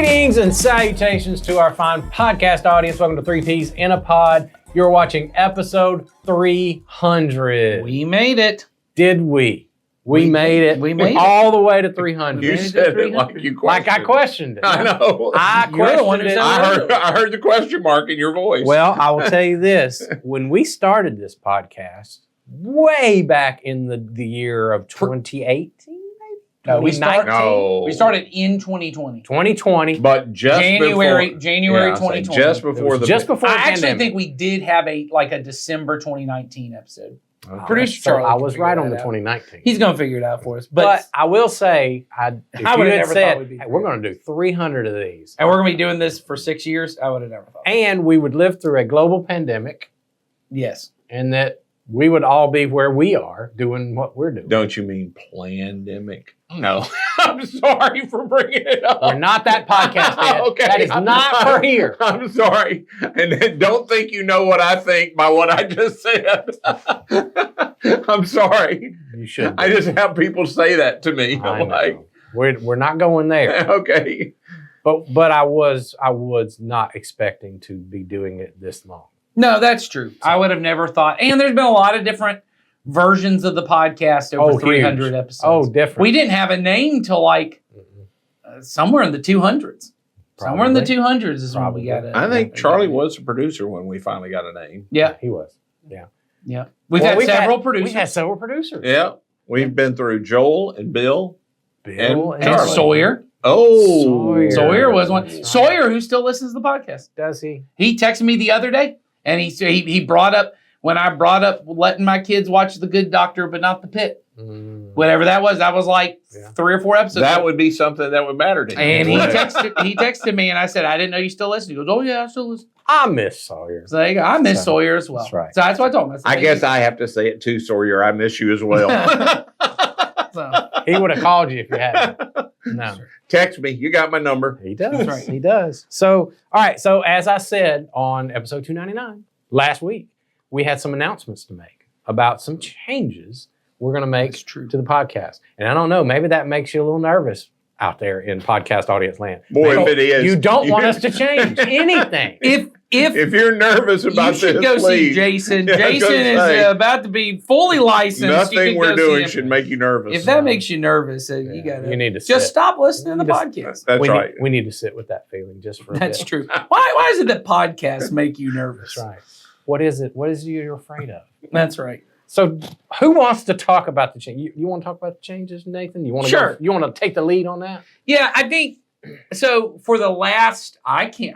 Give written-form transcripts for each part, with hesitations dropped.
Greetings and salutations to our fine podcast audience. Welcome to 3Ps in a Pod. You're watching episode 300. We made it. Did we? We made it. We made it. All the way to 300. You said it like you questioned. Like I questioned it. I know. I You're the one questioned who it. said I heard the question mark in your voice. Well, I will tell you this. When we started this podcast, way back in the year of 2018, No, we 2019? no. We started in 2020. 2020. but just January before, 2020. just before the Just before the I actually pandemic. think we did have a December 2019 episode. Okay. Producer So Charlie I can was figure right on that the out. 2019. He's gonna figure it out for us. But I will say, if I you would've had never thought said, we'd be hey, we're going to do 300 of these, and we're gonna be doing this for 6 years, I would have never thought. and we would live through a global pandemic, Yes. and that we would all be where we are doing what we're doing. Don't you mean pandemic? No. I'm sorry for bringing it up. We're not that podcast yet. Okay. That is not for here. I'm sorry. And then don't think you know what I think by what I just said. I'm sorry. You should. I just have people say that to me. I I'm like, know. We're not going there. okay. But I was not expecting to be doing it this long. No, that's true. I would have never thought. And there's been a lot of different versions of the podcast over 300 huge. episodes. Oh, different. We didn't have a name till somewhere in the 200s. Somewhere in the Probably. 200s is when Probably. we got it. I think Charlie was a producer when we finally got a name. Yeah, He was. yeah. We've Well, had several producers. We had several producers. Yeah. We've been through Joel and Bill. Bill And and Charlie. Sawyer. Oh. Sawyer. Sawyer was one. That's right. Sawyer, who still listens to the podcast. Does he? He texted me the other day, and he brought up, when I brought up letting my kids watch The Good Doctor, but not The Pit. Whatever that was like Yeah. 3 or 4 episodes. That would be something that would matter to him. And he Right. texted me, and I said, I didn't know you still listen. He goes, oh, yeah, I still listen. I miss Sawyer. So there you go. I miss So, Sawyer as well. that's right. So that's what I told him. I guess I have to say it too, Sawyer. I miss you as well. So, He would have called you if you hadn't. No. Text me. You got my number. He does. That's right. He does. So, all right. So, as I said on episode 299 last week, we had some announcements to make about some changes we're going to make That's true. to the podcast. And I don't know, maybe that makes you a little nervous out there in podcast audience land. Boy, Maybe if it is. you don't want us to change anything. if you're nervous you about should this, go please. see Jason. Yeah, I was Jason gonna is say, about to be fully licensed. You Nothing can we're go see doing him. should make you nervous. If that makes you nervous, you Yeah, gotta you need to just sit. stop listening to the Just- podcast. That's we right. we need to sit with that feeling just for a That's bit. true. Why is it that podcasts make you nervous? That's right. What is it? What is it you're afraid of? That's right. So, who wants to talk about the change? You want to talk about the changes, Nathan? You want to Sure. you want to take the lead on that? Yeah, I think so. For the last, I can't.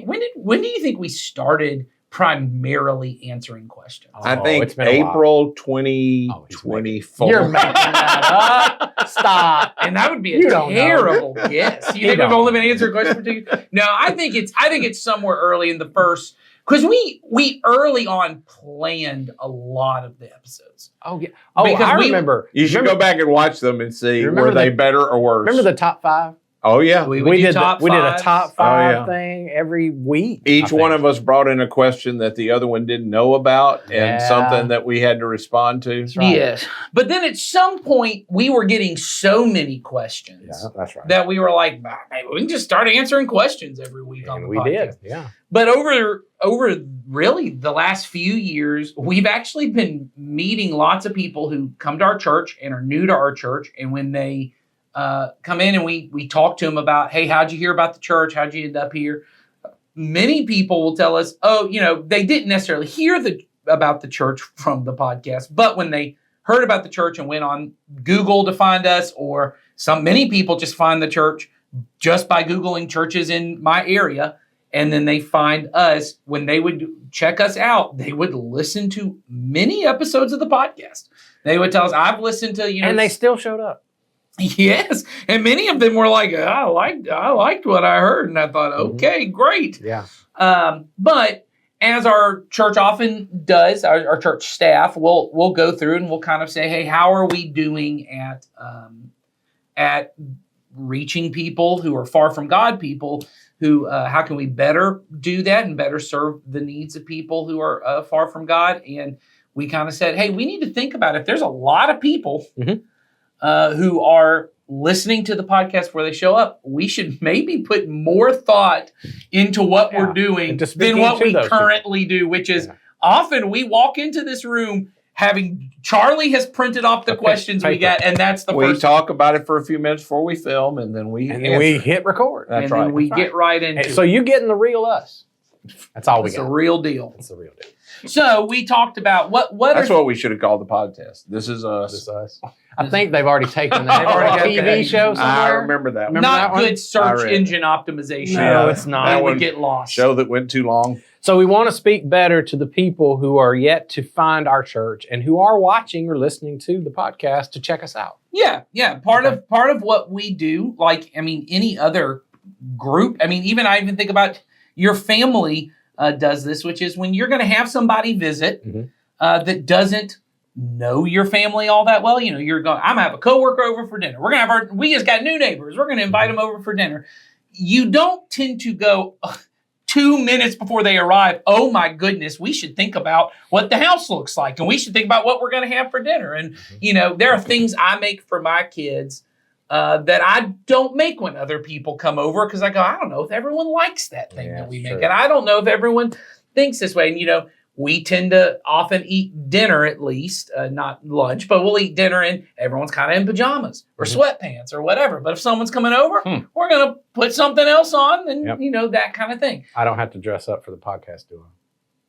When do you think we started primarily answering questions? I Oh, think it's been a while. April Oh, 2024. You're making that up. Stop. And that would be You a don't know. terrible guess. You You think we've don't. only been answering questions for 2 years? No, I think it's somewhere early in the first, because we early on planned a lot of the episodes. Oh yeah. Oh, Because I we- remember. You should go back and watch them and see Remember were they the- better or worse. Remember the top 5? Oh yeah. We would do did. top We did a fives. top 5 Oh, yeah. thing every week. Each one of us brought in a question that the other one didn't know about and Yeah. something that we had to respond to. That's right. Yes. But then at some point, we were getting so many questions Yeah, that's right. that we were like, "Bah, maybe we can just start answering questions every week on And the we podcast. did. Yeah. But over really the last few years, we've actually been meeting lots of people who come to our church and are new to our church. And when they come in and we talk to them about, hey, how'd you hear about the church? How'd you end up here? Many people will tell us, oh, they didn't necessarily hear about the church from the podcast, but when they heard about the church and went on Google to find us, or many people just find the church just by Googling churches in my area. And then they find us. When they would check us out, they would listen to many episodes of the podcast. They would tell us, I've listened to, And they still showed up. yes. And many of them were like, I liked what I heard. And I thought, okay, great. Yeah. But as our church often does, our church staff, we'll go through and we'll kind of say, hey, how are we doing at reaching people who are far from God, people who, how can we better do that and better serve the needs of people who are far from God? And we kind of said, hey, we need to think about if there's a lot of people who are listening to the podcast before they show up, we should maybe put more thought into what we're doing Into than speaking what to we those currently do, which is often we walk into this room having Charlie has printed off the questions we paper. got, and that's the We first. talk about it for a few minutes before we film, and then we And then we hit record. That's and right. then we That's get right into And so you're getting the real us. That's all we it's a got. real deal. It's the real deal. So we talked about what That's are what we should have called the podcast. This is us. This us. I think they've already taken that They've already got TV that. show I somewhere. remember that. Remember that not one? good search I read. engine optimization. No, it's not. They That would one- get lost. Show that went too long. So we want to speak better to the people who are yet to find our church and who are watching or listening to the podcast to check us out. Yeah. Part of what we do, like any other group. I even think about your family does this, which is when you're going to have somebody visit that doesn't know your family all that well. You're going. I'm gonna have a coworker over for dinner. We're gonna have we just got new neighbors. We're gonna invite them over for dinner. You don't tend to go 2 minutes before they arrive. Oh my goodness, we should think about what the house looks like, and we should think about what we're going to have for dinner. And there are things I make for my kids that I don't make when other people come over because I go, I don't know if everyone likes that thing that we make, true. and I don't know if everyone thinks this way. And we tend to often eat dinner at least, not lunch, but we'll eat dinner and everyone's kind of in pajamas or sweatpants or whatever. But if someone's coming over, we're going to put something else on and, that kind of thing. I don't have to dress up for the podcast, do I?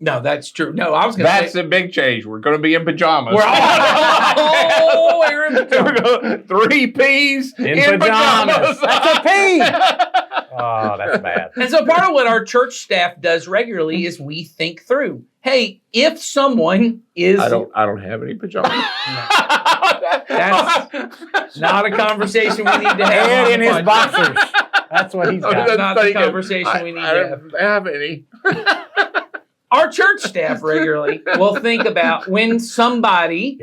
No, that's true. No, I was going to That's say. the big change. We're going to be in pajamas. We're all wearing pajamas. We're going 3 P's In pajamas. That's a P. Oh, that's bad. And so part of what our church staff does regularly is we think through, hey, if someone is... I don't have any pajamas. That's not a conversation we need to have. Ed on in the his podcast. boxers. That's what he's That's got. not the conversation we need I to have. don't have any. Our church staff regularly will think about when somebody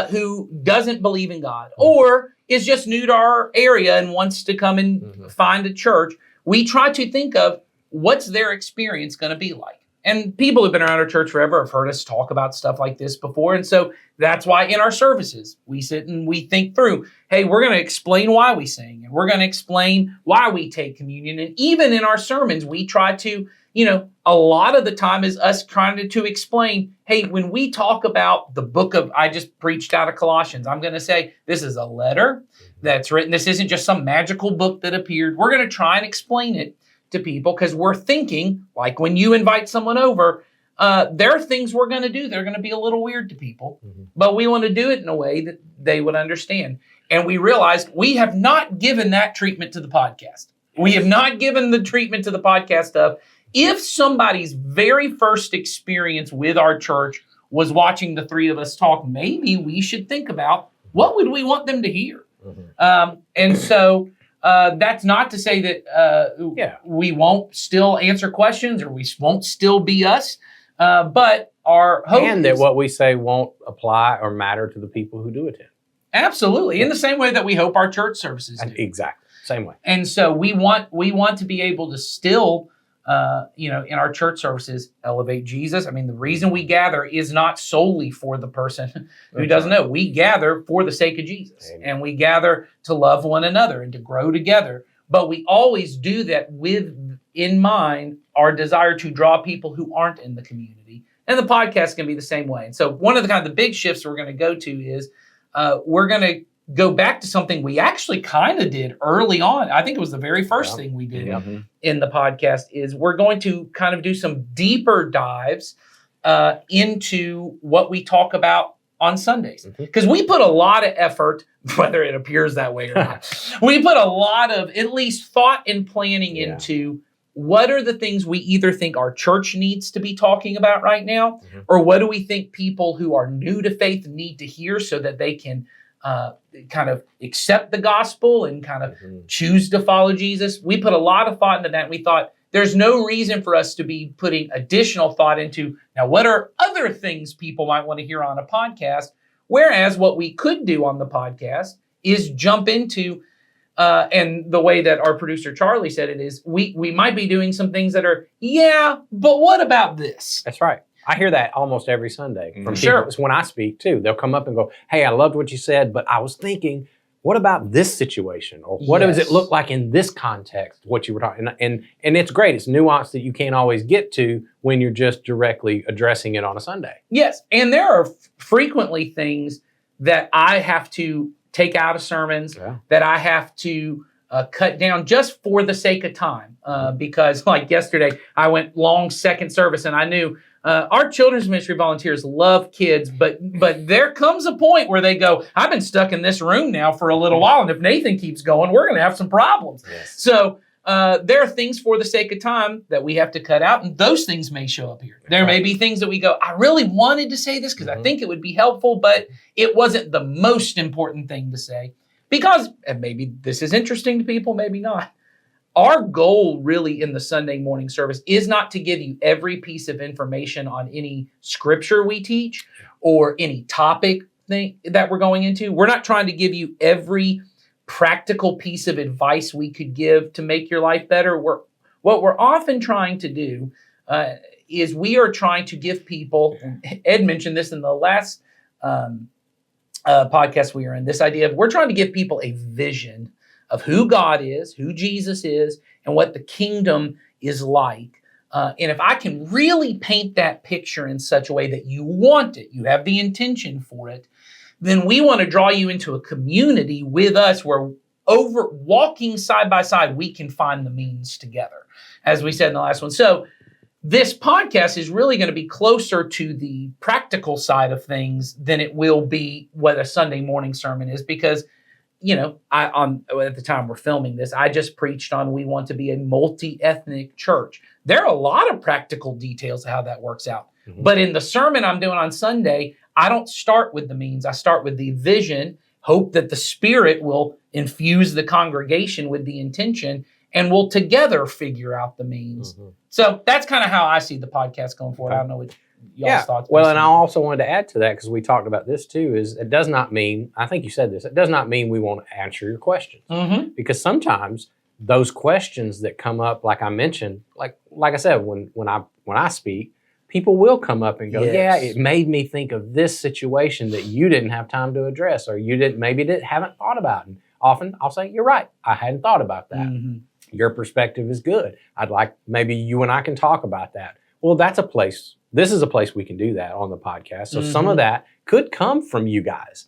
who doesn't believe in God or is just new to our area and wants to come and find a church, we try to think of what's their experience going to be like. And people who've been around our church forever have heard us talk about stuff like this before. And so that's why in our services, we sit and we think through, hey, we're going to explain why we sing and we're going to explain why we take communion. And even in our sermons, we try to, a lot of the time is us trying to explain, hey, when we talk about the book of, I just preached out of Colossians, I'm going to say this is a letter that's written. This isn't just some magical book that appeared. We're going to try and explain it to people because we're thinking, like when you invite someone over, there are things we're going to do that are going to be a little weird to people, but we want to do it in a way that they would understand. And we realized we have not given that treatment to the podcast. We have not given the treatment to the podcast of if somebody's very first experience with our church was watching the three of us talk, maybe we should think about what would we want them to hear. And so that's not to say that we won't still answer questions or we won't still be us, but our hope And that is what we say won't apply or matter to the people who do attend. absolutely in the same way that we hope our church services do. Exactly. Same way. And so we want to be able to still, in our church services, elevate Jesus. I mean, the reason we gather is not solely for the person who doesn't know. We gather for the sake of Jesus. Amen. And we gather to love one another and to grow together. But we always do that with in mind our desire to draw people who aren't in the community. And the podcast can be the same way. And so one of the big shifts we're going to go to is we're going to go back to something we actually kind of did early on. I think it was the very first thing we did in the podcast is we're going to kind of do some deeper dives into what we talk about on Sundays. Because we put a lot of effort, whether it appears that way or not, we put a lot of at least thought and planning into what are the things we either think our church needs to be talking about right now, or what do we think people who are new to faith need to hear so that they can kind of accept the gospel and kind of choose to follow Jesus. We put a lot of thought into that. And we thought there's no reason for us to be putting additional thought into, now, what are other things people might want to hear on a podcast? Whereas what we could do on the podcast is jump into, and the way that our producer Charlie said it is, we might be doing some things that are, but what about this? That's right. I hear that almost every Sunday from Sure. people. It's when I speak too. They'll come up and go, hey, I loved what you said, but I was thinking what about this situation? Or what does it Yes. look like in this context, what you were talking, and it's great. It's nuance that you can't always get to when you're just directly addressing it on a Sunday. Yes, and there are frequently things that I have to take out of sermons, Yeah. that I have to cut down just for the sake of time. Because like yesterday, I went long second service, and I knew our children's ministry volunteers love kids, but there comes a point where they go, I've been stuck in this room now for a little while, and if Nathan keeps going, we're going to have some problems. Yes. So there are things for the sake of time that we have to cut out, and those things may show up here. There may be things that we go, I really wanted to say this because I think it would be helpful, but it wasn't the most important thing to say. Because, and maybe this is interesting to people, maybe not. Our goal really in the Sunday morning service is not to give you every piece of information on any scripture we teach or any topic thing that we're going into. We're not trying to give you every practical piece of advice we could give to make your life better. What we're often trying to do is we are trying to give people, and Ed mentioned this in the last podcast we were in, this idea of we're trying to give people a vision of who God is, who Jesus is, and what the kingdom is like. And if I can really paint that picture in such a way that you want it, you have the intention for it, then we want to draw you into a community with us where over walking side by side, we can find the means together, as we said in the last one. So this podcast is really going to be closer to the practical side of things than it will be what a Sunday morning sermon is, because, you know, at the time we're filming this, I just preached on we want to be a multi-ethnic church. There are a lot of practical details of how that works out. Mhm. But in the sermon I'm doing on Sunday, I don't start with the means. I start with the vision, hope that the Spirit will infuse the congregation with the intention, and we'll together figure out the means. Mhm. So that's kind of how I see the podcast going forward. Okay. I don't know what y'all's thoughts. Well, based and I on- also wanted to add to that because we talked about this too. Is it does not mean, I think you said this, it does not mean we won't answer your questions, Mhm. because sometimes those questions that come up, like I mentioned, like I said, when I speak, people will come up and go, Yes. yeah, it made me think of this situation that you didn't have time to address, or you haven't thought about. And often I'll say, you're right, I hadn't thought about that. Mhm. Your perspective is good. I'd like, maybe you and I can talk about that. Well, that's a place, this is a place we can do that on the podcast. So some Mhm. of that could come from you guys.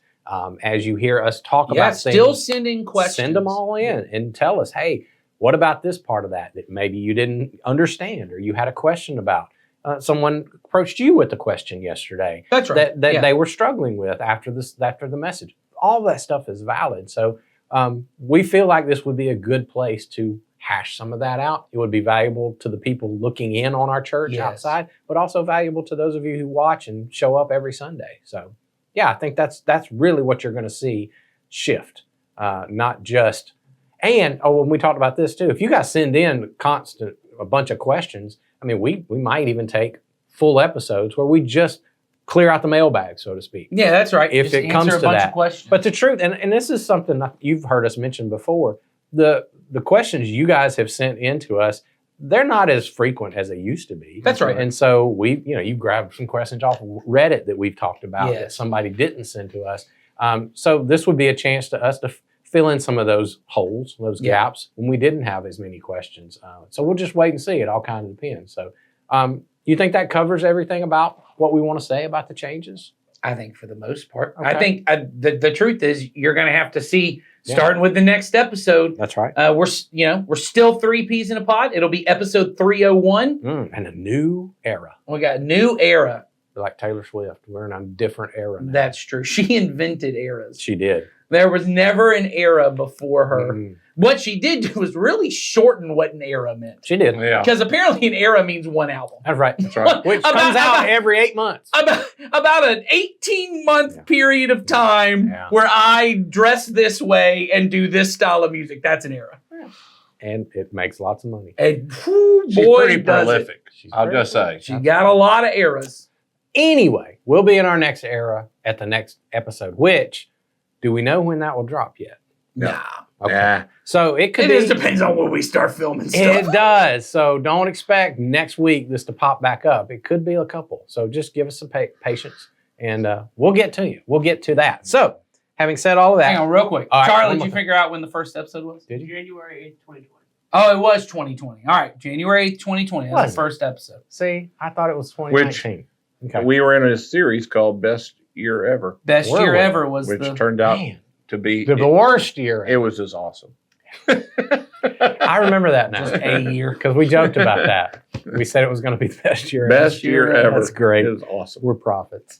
As you hear us talk Yeah, about things, still sending questions. send them all in and tell us, hey, what about this part of that maybe you didn't understand or you had a question about? Someone approached you with a question yesterday That's right. that Yeah. they were struggling with after the message. All that stuff is valid. So we feel like this would be a good place to hash some of that out. It would be valuable to the people looking in on our church Yes. outside, but also valuable to those of you who watch and show up every Sunday. So yeah, I think that's really what you're going to see shift, not just. And when we talked about this too, if you guys send in a bunch of questions, I mean, we might even take full episodes where we just clear out the mailbag, so to speak. Yeah, that's right. If Just it comes answer a to bunch that. of questions. But the truth, and this is something that you've heard us mention before, the questions you guys have sent in to us, they're not as frequent as they used to be. That's right. And so you grabbed some questions off Reddit that we've talked about that Yes. somebody didn't send to us. So this would be a chance to us to fill in some of those holes, those Yeah. gaps when we didn't have as many questions. So we'll just wait and see. It all kind of depends. So you think that covers everything about what we want to say about the changes? I think for the most part, Okay. I think the truth is you're going to have to see, Yeah. starting with the next episode. That's right. We're still 3 peas in a pod. It'll be episode 301. And a new era. We got a new era. Like Taylor Swift. We're in a different era now. That's true. She invented eras. She did. There was never an era before her. Mhm. What she did do was really shorten what an era meant. She did. Yeah. Because apparently an era means one album. That's right. That's right. Which About- comes out about- every 8 months. About an 18-month Yeah. period of time Yeah. where I dress this way and do this style of music. That's an era. And it makes lots of money. And whew, She's boy, pretty does it. prolific. I'll very just say. She got a lot of eras. Anyway, we'll be in our next era at the next episode, which, do we know when that will drop yet? Yeah. Nah. Okay. Yeah. So it could It be. just depends on when we start filming stuff. It does. So don't expect next week this to pop back up. It could be a couple. So just give us some patience and we'll get to you. We'll get to that. So Having said all of that, Hang on, real quick. All right, Charlie, one did more you thing. figure out when the first episode was? Did you? January 8th, 2020. Oh, it was 2020. All right, January 8th, 2020. That was Was the it? first episode. See, I thought it was 2019. Okay. We were in a series called Best Year Ever, Best Were year we? ever was which the. turned out Man, to be the worst year. it was as awesome. I remember that now. Just a year. Because we joked about that. We said it was going to be the best year ever. Best year ever. That's great. It was awesome. We're prophets.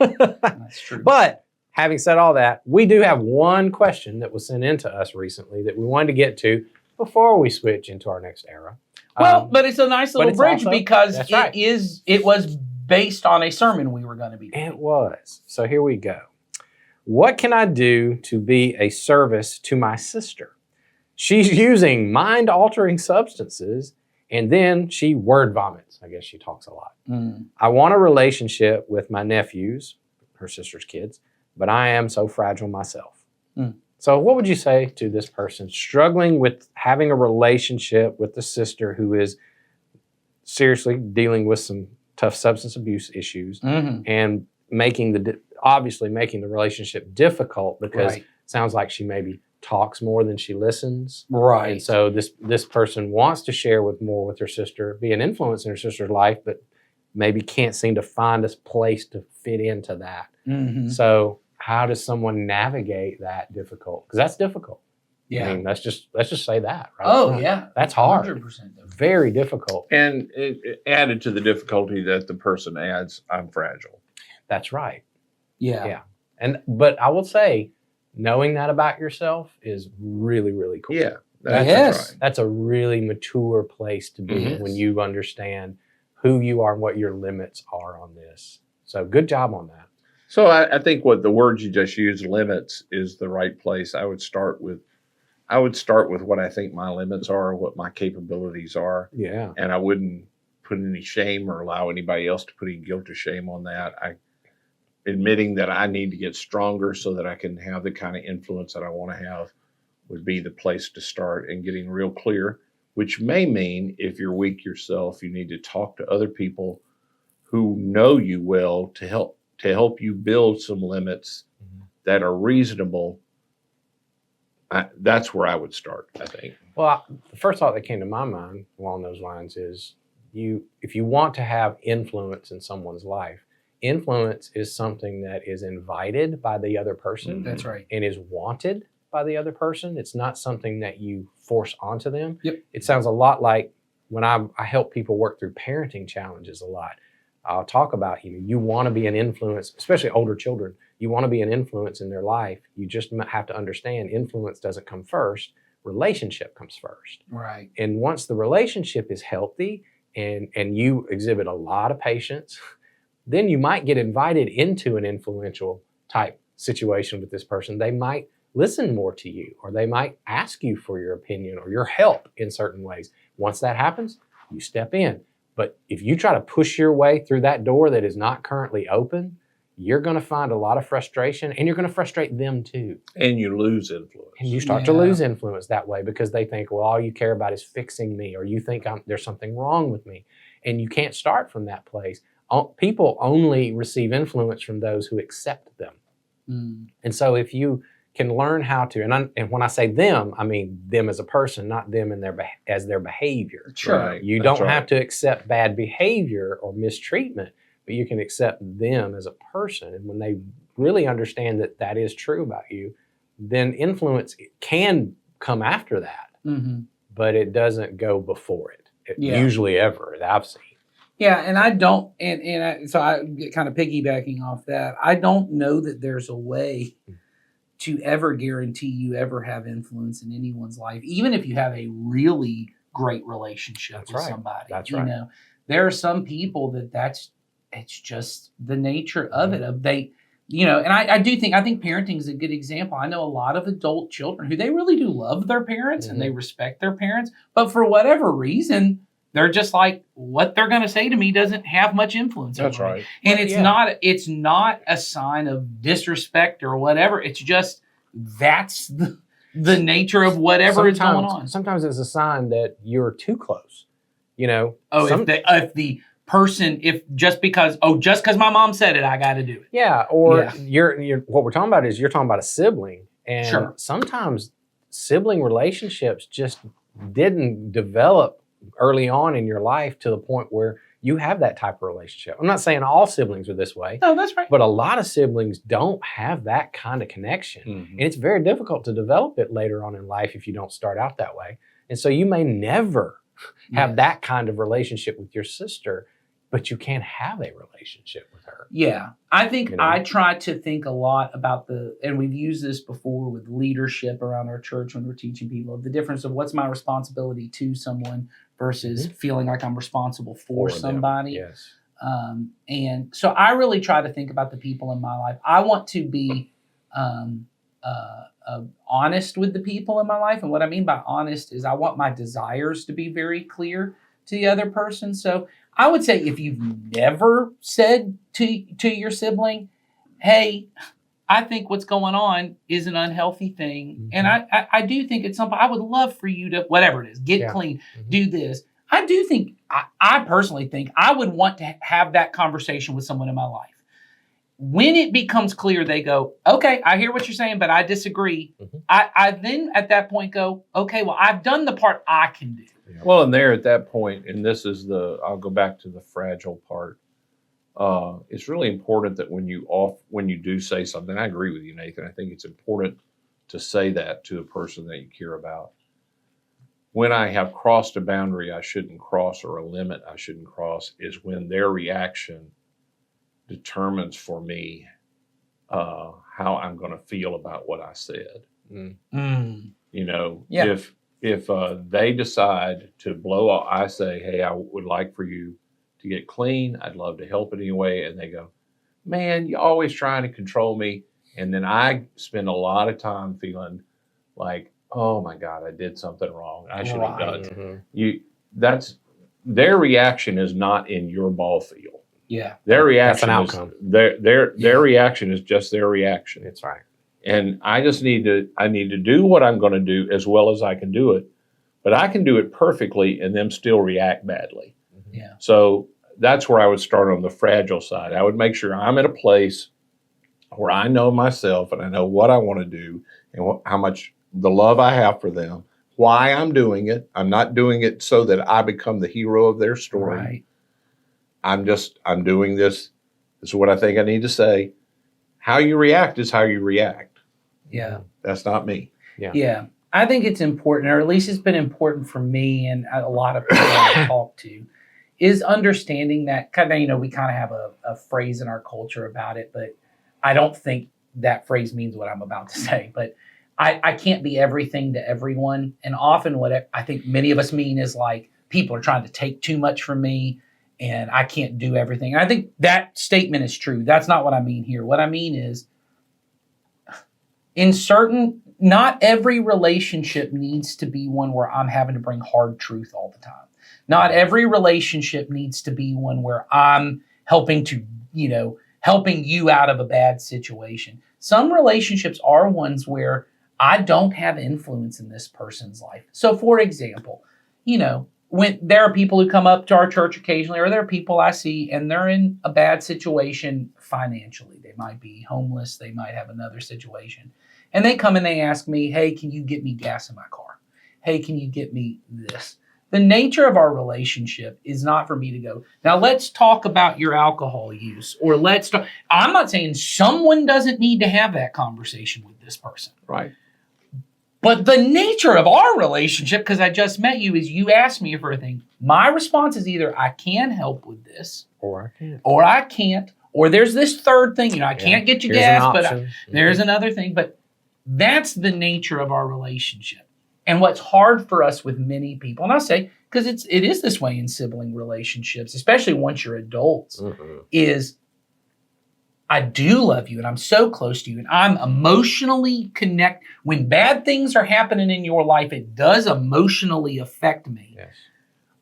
That's true. But having said all that, we do have one question that was sent in to us recently that we wanted to get to before we switch into our next era. Well, but it's a nice little it's bridge also- because that's right. it was based on a sermon we were going to be doing. It was. So here we go. What can I do to be a service to my sister? She's using mind-altering substances, and then she word vomits. I guess she talks a lot. Mm. I want a relationship with my nephews, her sister's kids, but I am so fragile myself. Mm. So what would you say to this person struggling with having a relationship with the sister who is seriously dealing with some tough substance abuse issues Mhm. and obviously making the relationship difficult because Right. it sounds like she maybe talks more than she listens. Right. And so this person wants to share more with her sister, be an influence in her sister's life, but maybe can't seem to find a place to fit into that. Mhm. So how does someone navigate that difficult? Because that's difficult. Yeah. I mean, let's just say that. Right? Oh, yeah. That's hard. 100% different. Very difficult. And it added to the difficulty that the person adds, I'm fragile. That's right. Yeah. Yeah. But I will say, knowing that about yourself is really, really cool. Yeah. Yes. right. That's a really mature place to be Mhm. when you understand who you are and what your limits are on this. So good job on that. So I think what the words you just used, limits, is the right place. I would start with what I think my limits are, what my capabilities are, Yeah. and I wouldn't put any shame or allow anybody else to put any guilt or shame on that. Admitting that I need to get stronger so that I can have the kind of influence that I want to have would be the place to start, and getting real clear, which may mean if you're weak yourself, you need to talk to other people who know you well to help you build some limits Mhm. that are reasonable. That's where I would start, I think. Well, the first thought that came to my mind along those lines is if you want to have influence in someone's life, influence is something that is invited by the other person That's right. and is wanted by the other person. It's not something that you force onto them. Yep. It sounds a lot like when I help people work through parenting challenges a lot. I'll talk about, you want to be an influence, especially older children. You want to be an influence in their life. You just have to understand influence doesn't come first. Relationship comes first. Right. And once the relationship is healthy and you exhibit a lot of patience, then you might get invited into an influential type situation with this person. They might listen more to you, or they might ask you for your opinion or your help in certain ways. Once that happens, you step in. But if you try to push your way through that door that is not currently open, you're going to find a lot of frustration, and you're going to frustrate them too. And you lose influence. And you start to Yeah. lose influence that way because they think, well, all you care about is fixing me, or you think there's something wrong with me. And you can't start from that place. People only receive influence from those who accept them. Mm. And so if you can learn how to, and when I say them, I mean them as a person, not them in as their behavior. Sure. Right. You That's don't right. have to accept bad behavior or mistreatment, but you can accept them as a person. And when they really understand that that is true about you, then influence can come after that, Mm-hmm. but it doesn't go before it. Yeah. Usually ever that I've seen. Yeah, and I don't, so I get kind of piggybacking off that. I don't know that there's a way to ever guarantee you ever have influence in anyone's life, even if you have a really great relationship That's with right. somebody. That's you right. know, there are some people it's just the nature of it. And I think parenting is a good example. I know a lot of adult children who they really do love their parents and they respect their parents, but for whatever reason, they're just like, what they're going to say to me doesn't have much influence. That's over me. right. And it's Yeah. not a sign of disrespect or whatever. It's just that's the nature of whatever is going on. Sometimes it's a sign that you're too close. Oh, Some- if the person if just because my mom said it, I got to do it. Yeah, or Yeah. you're what we're talking about is you're talking about a sibling, and Sure. sometimes sibling relationships just didn't develop early on in your life to the point where you have that type of relationship. I'm not saying all siblings are this way, No, that's right. but a lot of siblings don't have that kind of connection. Mhm. And it's very difficult to develop it later on in life if you don't start out that way. And so you may never have Yes. that kind of relationship with your sister, but you can have a relationship with her. Yeah. I think You know? I try to think a lot about and we've used this before with leadership around our church when we're teaching people, the difference of what's my responsibility to someone versus feeling like I'm responsible for them. somebody. Yes. And so I really try to think about the people in my life. I want to be honest with the people in my life. And what I mean by honest is I want my desires to be very clear to the other person. So I would say if you've never said to your sibling, hey, I think what's going on is an unhealthy thing. Mhm. And I do think at some point I would love for you to, whatever it is, get Yeah. clean, Mhm. do this. I do think, I personally think I would want to have that conversation with someone in my life. When it becomes clear, they go, okay, I hear what you're saying, but I disagree. Mhm. I then at that point go, okay, well, I've done the part I can do. Well, and there at that point, and this is I'll go back to the fragile part. It's really important that when you do say something, I agree with you, Nathan. I think it's important to say that to a person that you care about. When I have crossed a boundary I shouldn't cross or a limit I shouldn't cross is when their reaction determines for me how I'm going to feel about what I said. You know, Yeah. if they decide to blow off, I say, hey, I would like for you to get clean. I'd love to help in any way. And they go, man, you're always trying to control me. And then I spend a lot of time feeling like, oh my God, I did something wrong. I should have Right. done. That's their reaction is not in your ball field. Yeah. Their That's an reaction is outcome. their reaction is just their reaction. That's right. And I just need to do what I'm going to do as well as I can do it, but I can do it perfectly and them still react badly. Yeah. So that's where I would start on the fragile side. I would make sure I'm at a place where I know myself and I know what I want to do and how much the love I have for them, why I'm doing it. I'm not doing it so that I become the hero of their story. Right. I'm doing this. This is what I think I need to say. How you react is how you react. Yeah. That's not me. Yeah. I think it's important, or at least it's been important for me and a lot of people I talk to, is understanding that kind of, we kind of have a phrase in our culture about it, but I don't think that phrase means what I'm about to say. But I can't be everything to everyone. And often what I think many of us mean is like people are trying to take too much from me and I can't do everything. And I think that statement is true. That's not what I mean here. What I mean is not every relationship needs to be one where I'm having to bring hard truth all the time. Not every relationship needs to be one where I'm helping you out of a bad situation. Some relationships are ones where I don't have influence in this person's life. So for example, when there are people who come up to our church occasionally, or there are people I see and they're in a bad situation financially. They might be homeless. They might have another situation. And they come and they ask me, hey, can you get me gas in my car? Hey, can you get me this? The nature of our relationship is not for me to go, now let's talk about your alcohol use, or I'm not saying someone doesn't need to have that conversation with this person. Right. But the nature of our relationship, because I just met you, is you ask me for a thing. My response is either I can help with this, Or I can't. or I can't, or there's this third thing. I can't get you Here's gas, an but option. there's another thing. But that's the nature of our relationship. And what's hard for us with many people, and I'll say, because it is this way in sibling relationships, especially once you're adults, is I do love you and I'm so close to you and I'm emotionally connected. When bad things are happening in your life, it does emotionally affect me. Yes.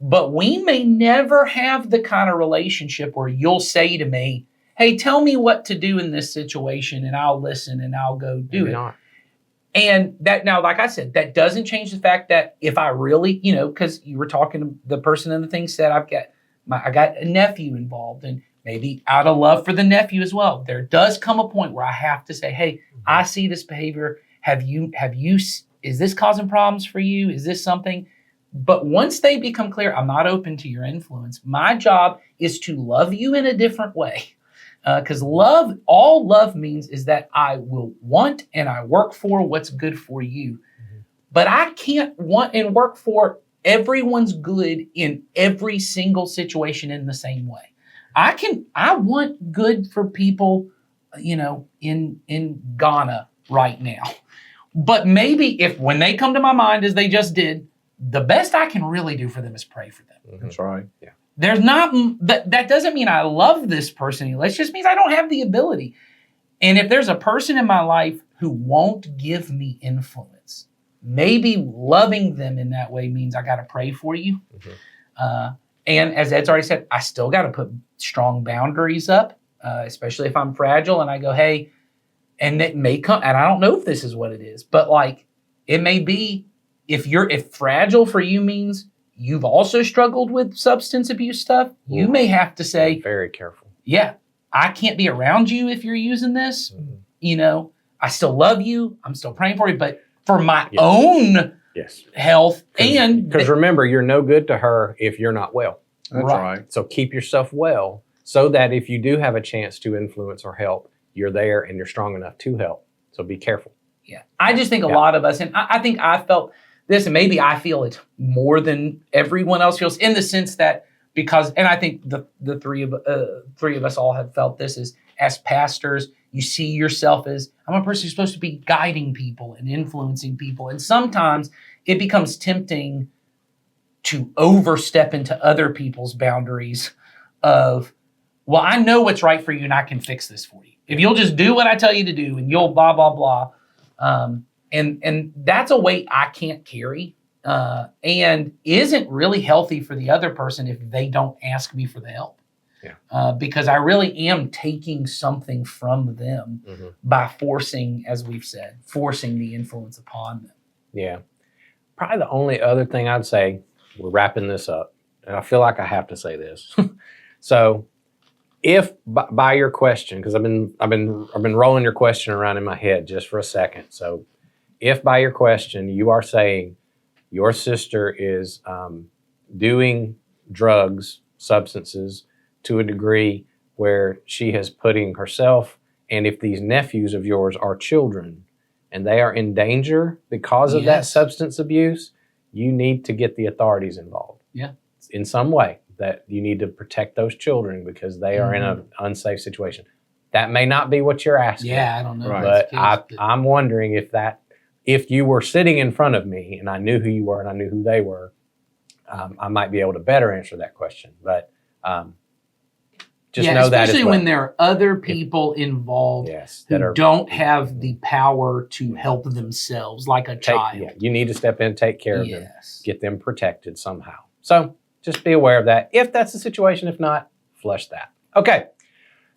But we may never have the kind of relationship where you'll say to me, hey, tell me what to do in this situation and I'll listen and I'll go do Maybe it. not. And that, now, like I said, that doesn't change the fact that if I really, because you were talking to the person and the thing said, I got a nephew involved, and maybe out of love for the nephew as well, there does come a point where I have to say, hey, I see this behavior. Is this causing problems for you? Is this something? But once they become clear, I'm not open to your influence. My job is to love you in a different way. Because all love means is that I will want and I work for what's good for you. But I can't want and work for everyone's good in every single situation in the same way. I want good for people, in Ghana right now. But maybe if when they come to my mind as they just did, the best I can really do for them is pray for them. That's right. Yeah. There's not that doesn't mean I love this person. It just means I don't have the ability. And if there's a person in my life who won't give me influence, maybe loving them in that way means I got to pray for you. And as Ed's already said, I still got to put strong boundaries up, especially if I'm fragile and I go, hey, and it may come, and I don't know if this is what it is, but like it may be if fragile for you means you've also struggled with substance abuse stuff, you may have to say, very careful. Yeah, I can't be around you if you're using this. I still love you. I'm still praying for you, but for my own health because remember, you're no good to her if you're not well. That's right. So keep yourself well so that if you do have a chance to influence or help, you're there and you're strong enough to help. So be careful. Yeah. I just think a lot of us, and I think I felt this, and maybe I feel it more than everyone else feels, in the sense that and I think the three of us all have felt this, is as pastors, you see yourself as, I'm a person who's supposed to be guiding people and influencing people. And sometimes it becomes tempting to overstep into other people's boundaries of, well, I know what's right for you and I can fix this for you. If you'll just do what I tell you to do and you'll blah, blah, blah. And that's a weight I can't carry and isn't really healthy for the other person if they don't ask me for the help. Because I really am taking something from them by forcing, as we've said, forcing the influence upon them. Yeah. Probably the only other thing I'd say, we're wrapping this up, and I feel like I have to say this. So if by your question, because I've been rolling your question around in my head just for a second. So if by your question you are saying your sister is doing drugs, substances, to a degree where she is putting herself, and if these nephews of yours are children and they are in danger because of that substance abuse, you need to get the authorities involved. Yeah. In some way, that you need to protect those children because they are in an unsafe situation. That may not be what you're asking. Yeah, I don't know. But I'm wondering if you were sitting in front of me and I knew who you were and I knew who they were, I might be able to better answer that question. But just know that as especially well. when there are other people involved who don't have the power to help themselves, like a child. You need to step in, take care of them, get them protected somehow. So just be aware of that. If that's the situation, if not, flush that. Okay.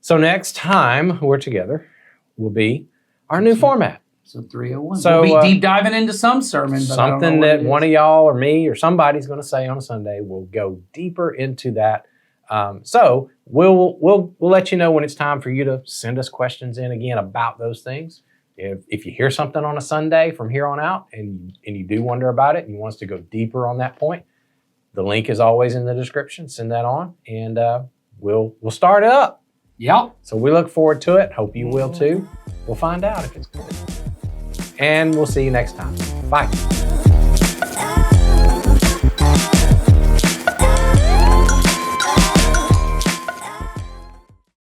So next time we're together will be our new format. So 301. So, we'll be deep diving into some sermon. But something that one of y'all or me or somebody's going to say on a Sunday. We'll go deeper into that. So we'll let you know when it's time for you to send us questions in again about those things. If you hear something on a Sunday from here on out and you do wonder about it and you want us to go deeper on that point, the link is always in the description. Send that on and we'll start it up. Yep. So we look forward to it. Hope you will too. We'll find out if it's good. And we'll see you next time. Bye.